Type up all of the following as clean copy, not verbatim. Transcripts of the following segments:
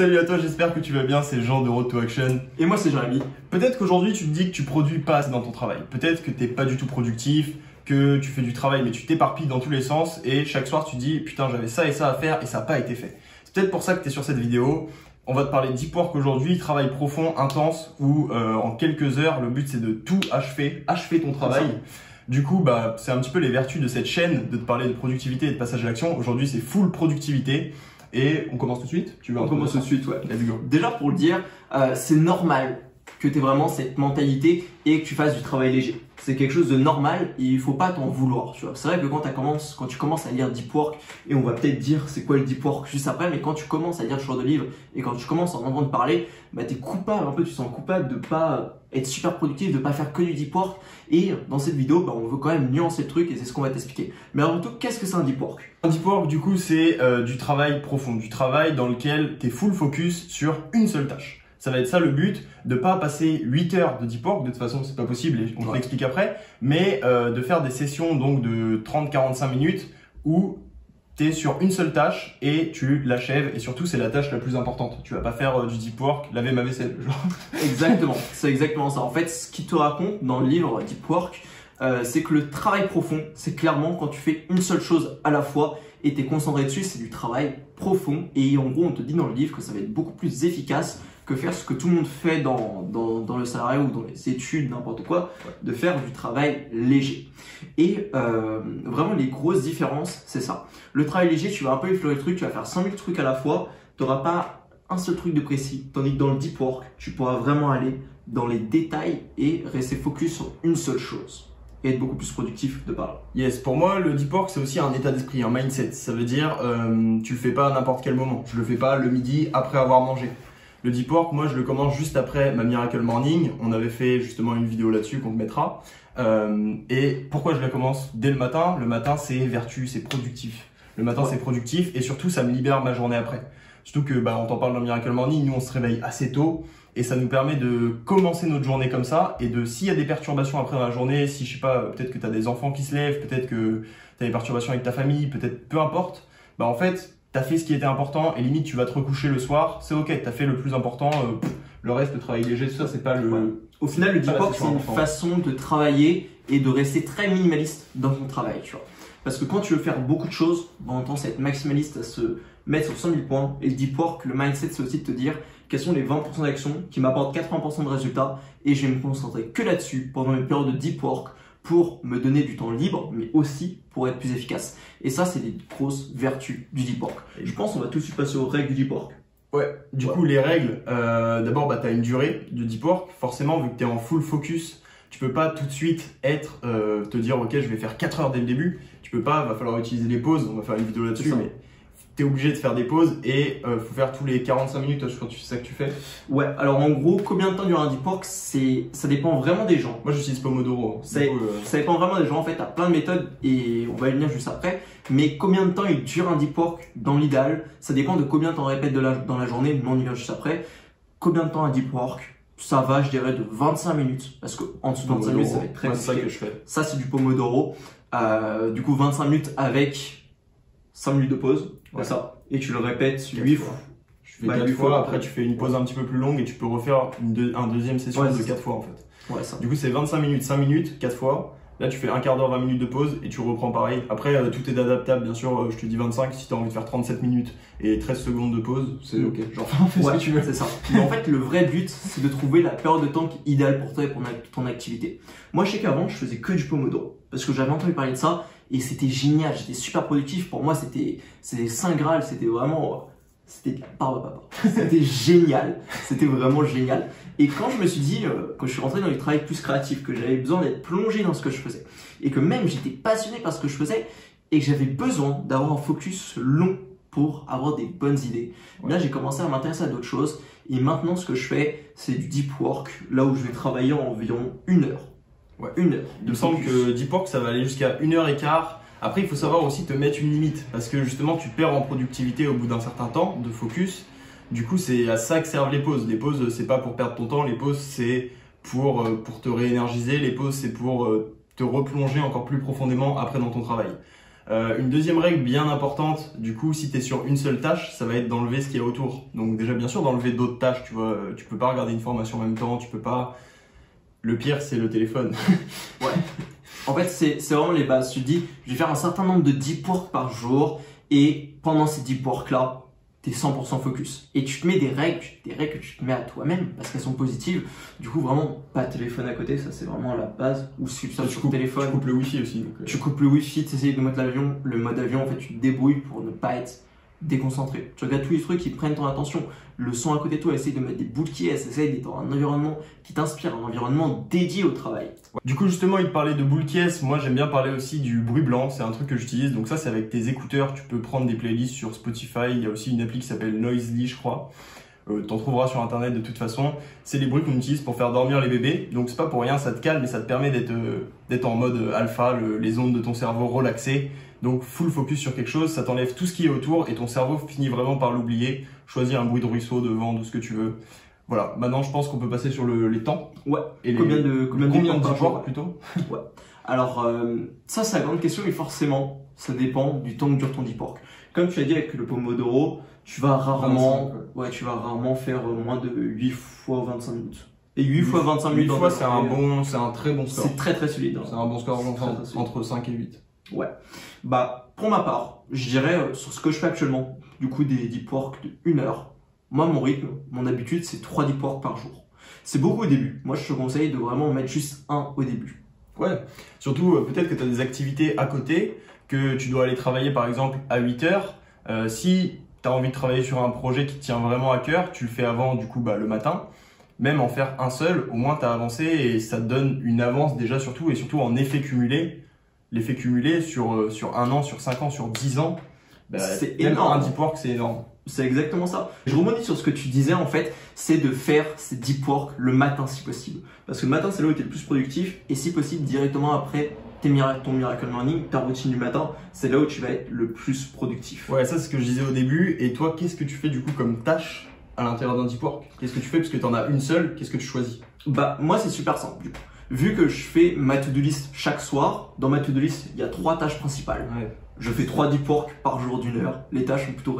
Salut à toi, j'espère que tu vas bien, c'est Jean de Road to Action. Et moi c'est Jérémy. Peut-être qu'aujourd'hui tu te dis que tu produis pas assez dans ton travail. Peut-être que t'es pas du tout productif, que tu fais du travail mais tu t'éparpilles dans tous les sens et chaque soir tu te dis putain j'avais ça et ça à faire et ça n'a pas été fait. C'est peut-être pour ça que tu es sur cette vidéo. On va te parler de deep work aujourd'hui, travail profond, intense, où en quelques heures, le but c'est de tout achever ton travail. Du coup, c'est un petit peu les vertus de cette chaîne, de te parler de productivité et de passage à l'action. Aujourd'hui, c'est full productivité. Et on commence tout de suite? On commence tout de suite, ouais. Let's go. Déjà pour le dire, c'est normal que tu aies vraiment cette mentalité et que tu fasses du travail léger. C'est quelque chose de normal et il faut pas t'en vouloir. C'est vrai que quand tu commences à lire Deep Work, et on va peut-être dire c'est quoi le Deep Work juste après, mais quand tu commences à lire ce genre de livre et quand tu commences à en entendre parler, tu es coupable, un peu, tu te sens coupable de pas être super productif, de pas faire que du Deep Work. Et dans cette vidéo, on veut quand même nuancer le truc et c'est ce qu'on va t'expliquer. Mais avant tout, qu'est-ce que c'est un Deep Work? Un Deep Work, du coup, c'est du travail profond, du travail dans lequel tu es full focus sur une seule tâche. Ça va être ça le but, de pas passer 8 heures de deep work, de toute façon c'est pas possible et on te l'explique après, mais de faire des sessions donc de 30-45 minutes où tu es sur une seule tâche et tu l'achèves et surtout c'est la tâche la plus importante. Tu vas pas faire du deep work, laver ma vaisselle, genre. Exactement, c'est exactement ça. En fait, ce qu'il te raconte dans le livre Deep Work, c'est que le travail profond, c'est clairement quand tu fais une seule chose à la fois et tu es concentré dessus, c'est du travail profond. Et en gros, on te dit dans le livre que ça va être beaucoup plus efficace que faire ce que tout le monde fait dans le salariat ou dans les études, n'importe quoi, de faire du travail léger. Et vraiment, les grosses différences, c'est ça. Le travail léger, tu vas un peu effleurer le truc, tu vas faire 5000 trucs à la fois, tu n'auras pas un seul truc de précis. Tandis que dans le deep work, tu pourras vraiment aller dans les détails et rester focus sur une seule chose. Et être beaucoup plus productif de par là. Yes, pour moi, le deep work, c'est aussi un état d'esprit, un mindset. Ça veut dire, tu le fais pas à n'importe quel moment. Je le fais pas le midi après avoir mangé. Le deep work, moi, je le commence juste après ma Miracle Morning. On avait fait justement une vidéo là-dessus qu'on te mettra. Et pourquoi je la commence dès le matin? Le matin, c'est vertu, c'est productif. Le matin, c'est productif et surtout, ça me libère ma journée après. Surtout que, on t'en parle dans Miracle Morning, nous, on se réveille assez tôt. Et ça nous permet de commencer notre journée comme ça et de, s'il y a des perturbations après dans la journée, si je sais pas, peut-être que tu as des enfants qui se lèvent, peut-être que tu as des perturbations avec ta famille, peut-être peu importe, en fait, tu as fait ce qui était important et limite tu vas te recoucher le soir, c'est ok, tu as fait le plus important, le reste, le travail léger, tout ça, c'est pas le... Ouais. Au final, le deep work, c'est une façon de travailler et de rester très minimaliste dans ton travail, tu vois. Parce que quand tu veux faire beaucoup de choses, on a tendance à être maximaliste, à se mettre sur 100 000 points. Et le deep work, le mindset, c'est aussi de te dire quels sont les 20% d'actions qui m'apportent 80% de résultats et je vais me concentrer que là-dessus pendant une période de deep work pour me donner du temps libre, mais aussi pour être plus efficace. Et ça, c'est des grosses vertus du deep work. Et je pense qu'on va tout de suite passer aux règles du deep work. Ouais, du coup, les règles, d'abord, tu as une durée de deep work. Forcément, vu que tu es en full focus, tu peux pas tout de suite te dire, ok, je vais faire 4 heures dès le début. Tu peux pas, va falloir utiliser les pauses. On va faire une vidéo là-dessus, mais tu es obligé de faire des pauses et faut faire tous les 45 minutes. Je crois que c'est ça que tu fais. Ouais, alors en gros, combien de temps dure un deep work, ça dépend vraiment des gens. Moi, j'utilise Pomodoro. Ça dépend vraiment des gens. En fait, tu as plein de méthodes et on va y venir juste après. Mais combien de temps il dure un deep work dans l'idéal? Ça dépend de combien tu en répètes dans la journée, mais on y vient juste après. Combien de temps un deep work? Ça va, je dirais, de 25 minutes. Parce qu'en dessous de 25 minutes, ça va être très compliqué. C'est ça que je fais. Ça, c'est du Pomodoro. Du coup, 25 minutes avec 5 minutes de pause. Comme ça. Et tu le répètes 8 fois. Je fais 4 fois. Après, tu fais une pause un petit peu plus longue et tu peux refaire une deuxième session de 4 fois en fait. Ouais, ça. Du coup, c'est 25 minutes, 5 minutes, 4 fois. Là, tu fais un quart d'heure, 20 minutes de pause et tu reprends pareil. Après, tout est adaptable, bien sûr. Je te dis 25 si tu as envie de faire 37 minutes et 13 secondes de pause, c'est ok. Genre, fais ce que tu veux. C'est ça. Mais en fait, le vrai but, c'est de trouver la période de temps idéale pour toi et pour ton activité. Moi, je sais qu'avant, je faisais que du Pomodoro parce que j'avais entendu parler de ça et c'était génial. J'étais super productif. Pour moi, c'était Saint Graal. C'était vraiment. C'était C'était génial. C'était vraiment génial. Et quand je me suis dit, quand je suis rentré dans le travail plus créatif, que j'avais besoin d'être plongé dans ce que je faisais, et que même j'étais passionné par ce que je faisais, et que j'avais besoin d'avoir un focus long pour avoir des bonnes idées, là j'ai commencé à m'intéresser à d'autres choses. Et maintenant, ce que je fais, c'est du deep work, là où je vais travailler environ 1 heure. Ouais. 1 heure. Il me semble que deep work, ça va aller jusqu'à 1h15. Après, il faut savoir aussi te mettre une limite parce que justement, tu perds en productivité au bout d'un certain temps de focus. Du coup, c'est à ça que servent les pauses. Les pauses, c'est pas pour perdre ton temps. Les pauses, c'est pour te réénergiser. Les pauses, c'est pour te replonger encore plus profondément après dans ton travail. Une deuxième règle bien importante, du coup, si tu es sur une seule tâche, ça va être d'enlever ce qu'il y a autour. Donc déjà, bien sûr, d'enlever d'autres tâches, tu vois, tu peux pas regarder une formation en même temps, tu peux pas... Le pire, c'est le téléphone. Ouais. En fait, c'est vraiment les bases. Tu te dis, je vais faire un certain nombre de deep work par jour et pendant ces deep work-là, tu es 100% focus. Et tu te mets des règles que tu te mets à toi-même parce qu'elles sont positives. Du coup, vraiment, pas de téléphone à côté, ça c'est vraiment la base. Ou si tu sur le téléphone. Tu coupes le wifi aussi. Donc, tu coupes le wifi, tu essayes de mettre le mode avion, en fait, tu te débrouilles pour ne pas être déconcentré. Tu regardes tous les trucs qui prennent ton attention. Le son à côté de toi, essaye de mettre des boules qui essaye d'être dans un environnement qui t'inspire, un environnement dédié au travail. Du coup, justement, il te parlait de boules qui moi j'aime bien parler aussi du bruit blanc, c'est un truc que j'utilise. Donc ça, c'est avec tes écouteurs, tu peux prendre des playlists sur Spotify, il y a aussi une appli qui s'appelle Noisely, je crois. T'en trouveras sur internet de toute façon. C'est les bruits qu'on utilise pour faire dormir les bébés. Donc c'est pas pour rien, ça te calme et ça te permet d'être en mode alpha, les ondes de ton cerveau relaxées. Donc full focus sur quelque chose, ça t'enlève tout ce qui est autour et ton cerveau finit vraiment par l'oublier. Choisis un bruit de ruisseau, de vent, de ce que tu veux. Voilà, maintenant je pense qu'on peut passer sur les temps. Ouais, et combien de deep work plutôt? Ouais. Alors ça c'est la grande question et forcément ça dépend du temps que dure ton deep work. Comme tu as dit avec le Pomodoro, tu vas rarement, 25, tu vas rarement faire moins de 8 fois 25 minutes. Et 8 fois 25 minutes. 8 fois c'est un très bon score. C'est très solide. Hein. C'est un bon score entre 5 et 8. Ouais. Bah pour ma part, je dirais sur ce que je fais actuellement, du coup des deep work de 1 heure. Moi mon rythme, mon habitude c'est 3 deep work par jour. C'est beaucoup au début. Moi je te conseille de vraiment mettre juste un au début. Ouais, surtout peut-être que tu as des activités à côté, que tu dois aller travailler par exemple à 8 heures. Si tu as envie de travailler sur un projet qui te tient vraiment à cœur, tu le fais avant du coup le matin. Même en faire un seul, au moins tu as avancé et ça te donne une avance déjà surtout et surtout en effet cumulé. L'effet cumulé sur 1 an, sur 5 ans, sur 10 ans, c'est même énorme. Un deep work c'est énorme. C'est exactement ça. Je rebondis sur ce que tu disais en fait, c'est de faire ces deep work le matin si possible. Parce que le matin c'est là où tu es le plus productif et si possible directement après ton Miracle Morning, ta routine du matin, c'est là où tu vas être le plus productif. Ouais, ça c'est ce que je disais au début. Et toi, qu'est-ce que tu fais du coup comme tâche à l'intérieur d'un deep work? Qu'est-ce que tu fais parce que tu en as une seule? Qu'est-ce que tu choisis? Bah moi c'est super simple du coup. Vu que je fais ma to-do list chaque soir, dans ma to-do list il y a 3 tâches principales. Ouais. Je fais 3 deep work par jour d'1 heure. Les tâches sont plutôt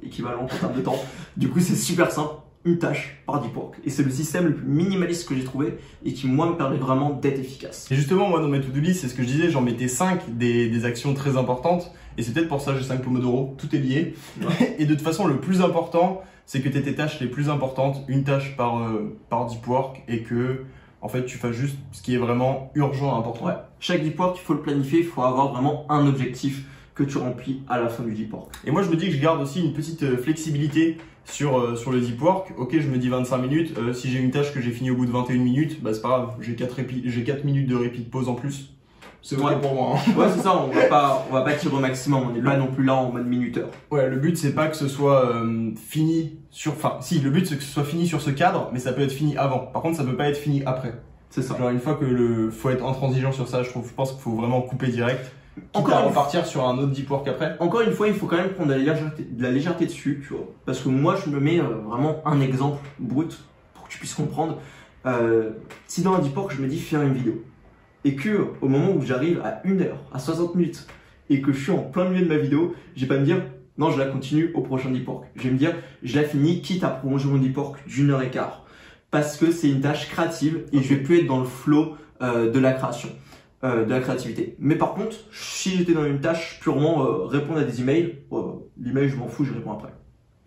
équivalentes en termes de temps. Du coup c'est super simple. Une tâche par deep work. Et c'est le système le plus minimaliste que j'ai trouvé et qui, moi, me permet vraiment d'être efficace. Et justement, moi, dans mes to-do list, c'est ce que je disais, j'en mettais 5 des actions très importantes. Et c'est peut-être pour ça que j'ai 5 Pomodoro, tout est lié. Ouais. Et de toute façon, le plus important, c'est que tu aies tes tâches les plus importantes, une tâche par deep work, et que, en fait, tu fasses juste ce qui est vraiment urgent, important. Ouais. Chaque deep work, il faut le planifier, il faut avoir vraiment un objectif que tu remplis à la fin du deep work. Et moi, je me dis que je garde aussi une petite flexibilité sur le deep work. Ok, je me dis 25 minutes. Si j'ai une tâche que j'ai finie au bout de 21 minutes, c'est pas grave. J'ai 4 minutes de répit de pause en plus. C'est ok pour moi. Hein. Ouais, c'est ça. On va pas tirer au maximum. On n'est pas non plus là en mode minuteur. Ouais, le but c'est pas que ce soit fini sur. Enfin, si, le but c'est que ce soit fini sur ce cadre, mais ça peut être fini avant. Par contre, ça peut pas être fini après. C'est ça. Genre une fois que faut être intransigeant sur ça, je pense qu'il faut vraiment couper direct. Encore à repartir sur un autre deep work après. Encore une fois, il faut quand même prendre de la légèreté dessus, tu vois. Parce que moi, je me mets vraiment un exemple brut pour que tu puisses comprendre. Si dans un deep work, je me dis faire une vidéo et que au moment où j'arrive à 1 heure, à 60 minutes et que je suis en plein milieu de ma vidéo, je vais pas me dire non, je la continue au prochain deep work. Je vais me dire je la finis quitte à prolonger mon deep work d'1 h 15 parce que c'est une tâche créative et je vais plus être dans le flow de la création. De la créativité. Mais par contre, si j'étais dans une tâche purement répondre à des emails, l'email je m'en fous, je réponds après.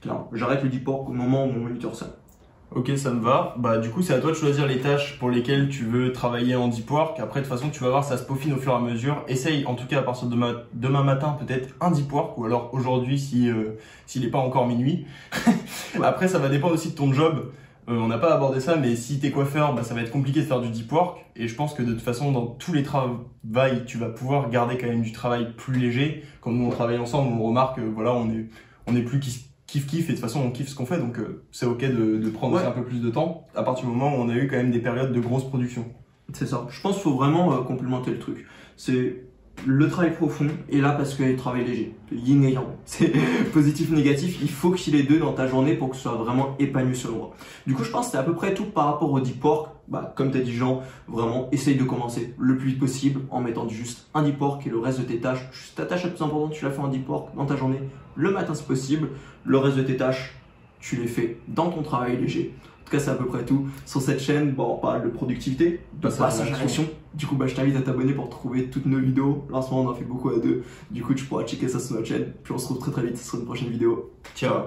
Clairement, j'arrête le deep work au moment où mon moniteur sonne. Ok, ça me va. Bah du coup, c'est à toi de choisir les tâches pour lesquelles tu veux travailler en deep work. Après, de toute façon, tu vas voir, ça se peaufine au fur et à mesure. Essaye, en tout cas, à partir de demain matin, peut-être un deep work, ou alors aujourd'hui, s'il n'est pas encore minuit. Ouais. Après, ça va dépendre aussi de ton job. On n'a pas abordé ça, mais si t'es coiffeur, ça va être compliqué de faire du deep work. Et je pense que de toute façon, dans tous les travails, tu vas pouvoir garder quand même du travail plus léger. Quand nous on travaille ensemble, on remarque, voilà, on est plus kiff et de toute façon on kiffe ce qu'on fait, donc c'est ok de prendre aussi un peu plus de temps. À partir du moment où on a eu quand même des périodes de grosse production. C'est ça. Je pense qu'il faut vraiment complémenter le truc. C'est le travail profond est là parce qu'il y a le travail léger, yin et yang. C'est positif, négatif, il faut qu'il y ait les deux dans ta journée pour que tu sois vraiment épanoui selon moi. Du coup, je pense que c'est à peu près tout par rapport au deep work. Comme tu as dit Jean, vraiment essaye de commencer le plus vite possible en mettant juste un deep work et le reste de tes tâches. Juste ta tâche la plus importante, tu la fais en deep work dans ta journée le matin si possible. Le reste de tes tâches, tu les fais dans ton travail léger. En tout cas, c'est à peu près tout. Sur cette chaîne, on parle de productivité, de passage à l'action. Du coup, je t'invite à t'abonner pour trouver toutes nos vidéos. Là, en ce moment, on en fait beaucoup à deux. Du coup, tu pourras checker ça sur notre chaîne. Puis on se retrouve très vite sur une prochaine vidéo. Ciao.